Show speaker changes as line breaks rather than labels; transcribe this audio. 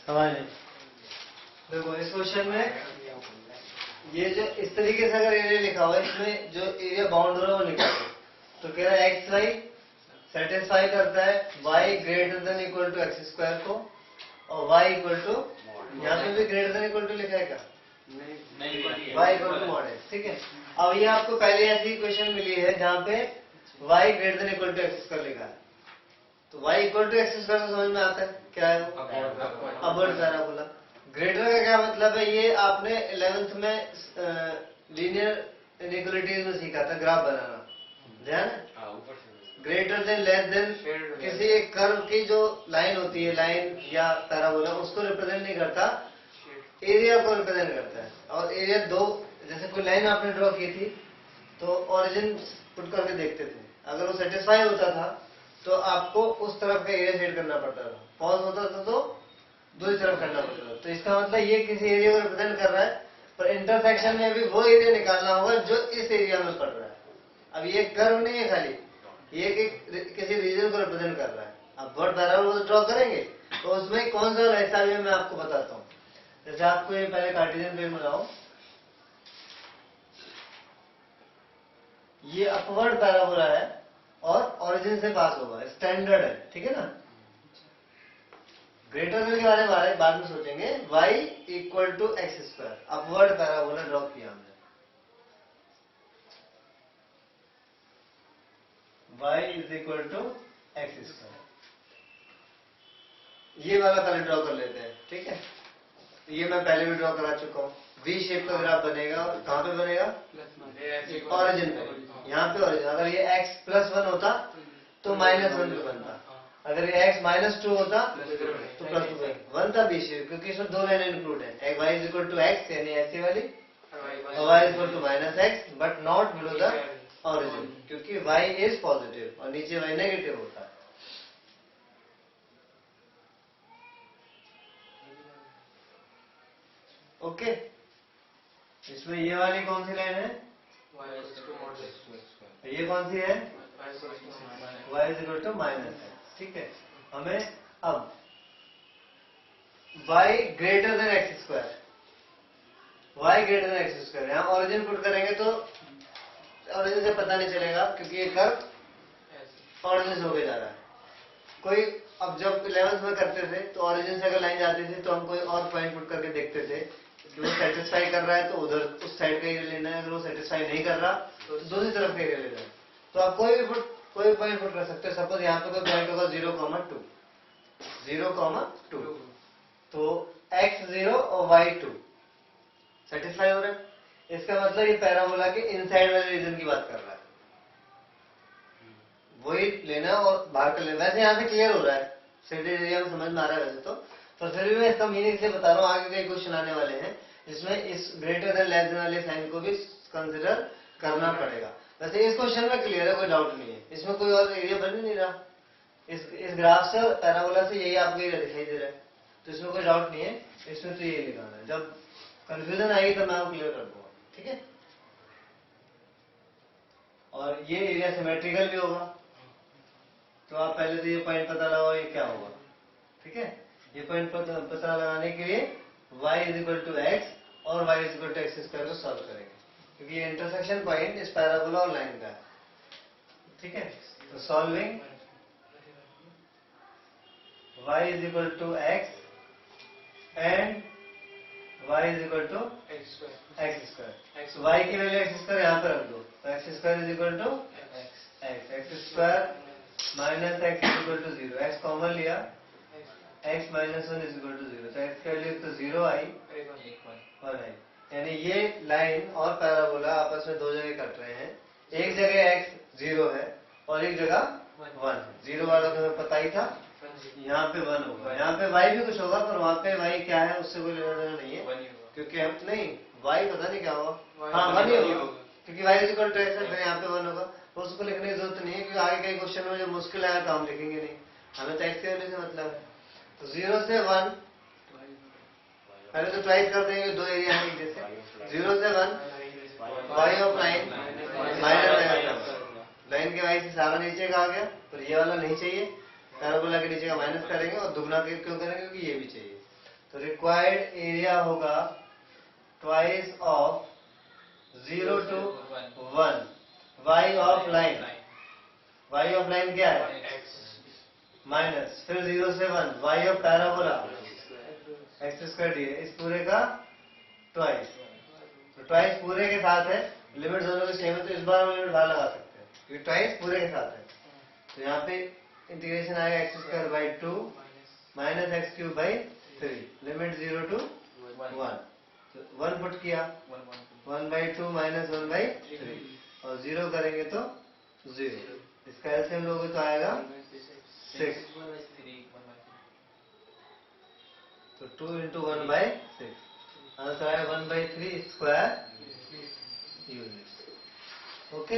हमारे देखो इस क्वेश्चन में ये जो इस तरीके से अगर एरिया लिखा हुआ है, इसमें जो एरिया बाउंड हो रहा है वो लिखा है, तो कह रहा है एक्स वाई सेटिस्फाई करता है y greater than equal to x square को, और वाई इक्वल टू, यहाँ पे भी ग्रेटर देन इक्वल टू लिखा है क्या? नहीं, y equal to mod x. ठीक है, अब ये आपको पहले ऐसी इक्वेशन मिली है जहाँ पे y greater than equal to x square लिखा है, तो y equal to x square समझ में आता है क्या है वो? Upward parabola. ग्रेटर का क्या मतलब है, ये आपने 11th में लीनियर इनइक्वालिटीज में सीखा था, ग्राफ बनाना, ध्यान है? ग्रेटर देन लेस देन किसी एक कर्व की जो लाइन होती है, लाइन या पैराबोला, उसको रिप्रेजेंट नहीं करता, एरिया को रिप्रेजेंट करता है। और एरिया दो, जैसे कोई लाइन आपने ड्रॉ की थी तो ओरिजिन पुट करके देखते थे, अगर वो सेटिस्फाई होता था तो आपको उस तरफ का एरिया सेट करना पड़ता था, फॉल्स होता था तो दूसरी तरफ करना पड़ता था। तो इसका मतलब ये किसी एरिया को रिप्रेजेंट कर रहा है, पर इंटरसेक्शन में भी वो एरिया निकालना होगा जो इस एरिया में पड़ रहा है। अब ये कर्व नहीं है खाली, ये किसी रीजन को रिप्रेजेंट कर रहा है। अब वर्ड पैराबोला ड्रॉ करेंगे तो उसमें कौन सा हिस्सा है मैं आपको बताता हूँ। जैसे आपको ये पहले कार्टेशियन प्लेन बनाओ, ये अपवर्ड पैराबोला है और ओरिजिन से पास होगा, स्टैंडर्ड है, ठीक है ना? ग्रेटर देन के बारे में बाद में सोचेंगे। y equal to x square, upward parabola draw किया हमने, y is equal to x square. ये वाला पहले ड्रॉ कर लेते हैं, ठीक है? ये मैं पहले भी ड्रॉ करा चुका हूँ। वी शेप का ग्राफ बनेगा, कहाँ पे बनेगा? ओरिजिन पे, यहाँ पे ओरिजिन। अगर ये x प्लस 1 होता तो -1 पे बनता, अगर ये x -2 होता तो +1 था बी शेप, क्योंकि इसमें दो लाइन इंक्लूड है, एक y is equal to x यानी ऐसी वाली, और y is equal to -x but not below the origin, क्योंकि y इज पॉजिटिव और नीचे y नेगेटिव होता है। ओके, इसमें ये वाली कौन सी लाइन है? ये कौन सी है? y is equal to -x। ठीक है, हमें अब y greater than x square, y greater than x square, यहाँ ओरिजिन पुट करेंगे तो ओरिजिन से पता नहीं चलेगा, क्योंकि ये कर्व ओरिजिन से होके जा रहा है। कोई अब जब 11th में करते थे तो ओरिजिन से अगर लाइन जाती थी तो हम कोई और पॉइंट पुट करके देखते थे कि वो सेटिस्फाई कर रहा है तो उधर उस साइड का एरिया लेना है, अगर वो सेटिस्फाई नहीं कर रहा तो दूसरी तरफ का एरिया लेना है। तो आप कोई पॉइंट पुट कर सकते हो। सपोज यहाँ पे कोई पॉइंट होगा 0,2, तो x0 और y2 सेटिस्फाई हो रहा है। इसका मतलब ये पैराबोला के इनसाइड वाले रीजन की बात कर रहा है, वही लेना और बाहर कर लेना। वैसे यहाँ से क्लियर हो रहा है, सेटेड एरिया में समझ में आ रहा है वैसे तो, पर फिर भी मैं इसका मीनिंग से बता रहा हूँ। आगे कई क्वेश्चन आने वाले हैं जिसमें इस ग्रेटर देन लेस देन वाले साइन को भी कंसिडर करना पड़ेगा। वैसे इस क्वेश्चन में क्लियर है, कोई डाउट नहीं है, इसमें कोई और एरिया बन ही नहीं रहा। इस ग्राफ से पैराबोला से यही आपको एरिया दिखाई दे रहा है, तो इसमें कोई डाउट नहीं है, इसमें तो यही लिखाना है। जब कंफ्यूजन आएगी तो मैं आपको क्लियर कर दूंगा, ठीक है? और ये एरिया सिमेट्रिकल भी होगा, तो आप पहले तो ये पॉइंट पता लगाओ ये क्या होगा, ठीक है? ये पॉइंट पता लगाने के लिए y is equal to x और y is equal to x square को सॉल्व करेंगे, क्योंकि ये इंटरसेक्शन पॉइंट इस पैराबोला और लाइन का है, ठीक है? तो solving y is equal to x and y is equal to x square. y की वैल्यू एक्स स्क्वायर यहाँ पे रख दो, तो x square is equal to x square minus x is equal to 0, x common लिया, x minus 1 is equal to 0, तो x की value तो 0 आई, 1 आई। यानी ये लाइन और पैराबोला आपस में दो जगह कट रहे हैं, एक जगह x 0 है और एक जगह 1 है। 0 वाला तो हमें पता ही था, यहाँ पे 1 होगा, यहाँ पे y भी कुछ होगा, पर वहाँ पे y क्या है उससे कोई लेना देना नहीं है, क्योंकि हम नहीं y पता नहीं क्या होगा, हाँ 1 ही होगा, क्योंकि y is equal to x है, फिर यहाँ पे 1 होगा। तो उसको लिखने की जरूरत नहीं है, क्योंकि आगे कई क्वेश्चन में जो मुश्किल आया तो हम लिखेंगे नहीं, हमें तो x के वैल्यू से मतलब है। तो 0 से 1 पहले तो ट्राई कर देंगे, दो एरिया है जैसे 0 से 1 y of line minus line के y से सारा नीचे का आ गया, तो ये वाला नहीं चाहिए, पैराबोला के नीचे का माइनस करेंगे और दुगना क्यों करेंगे, क्योंकि ये भी चाहिए। तो रिक्वायर्ड एरिया होगा twice of 0 to 1 y of line. y of line क्या है? माइनस, फिर 0 से 1 y of parabola x square D है, इस पूरे का ट्वाइस। तो ट्वाइस पूरे के साथ है, लिमिट दोनों के सेम है, तो इस बार हम लिमिट बाहर लगा सकते हैं क्योंकि ट्वाइस पूरे के साथ है। तो यहाँ पे इंटीग्रेशन आएगा x square by 2 minus x cube by 3, limit 0 to 1। तो 1 पुट किया, 1/2 माइनस 1/3 और 0 करेंगे तो 0। इसका एलसीएम लोगे तो आएगा 6। तो 2 into 1/6 आंसर आएगा 1/3 स्क्वायर यूनिट। ओके।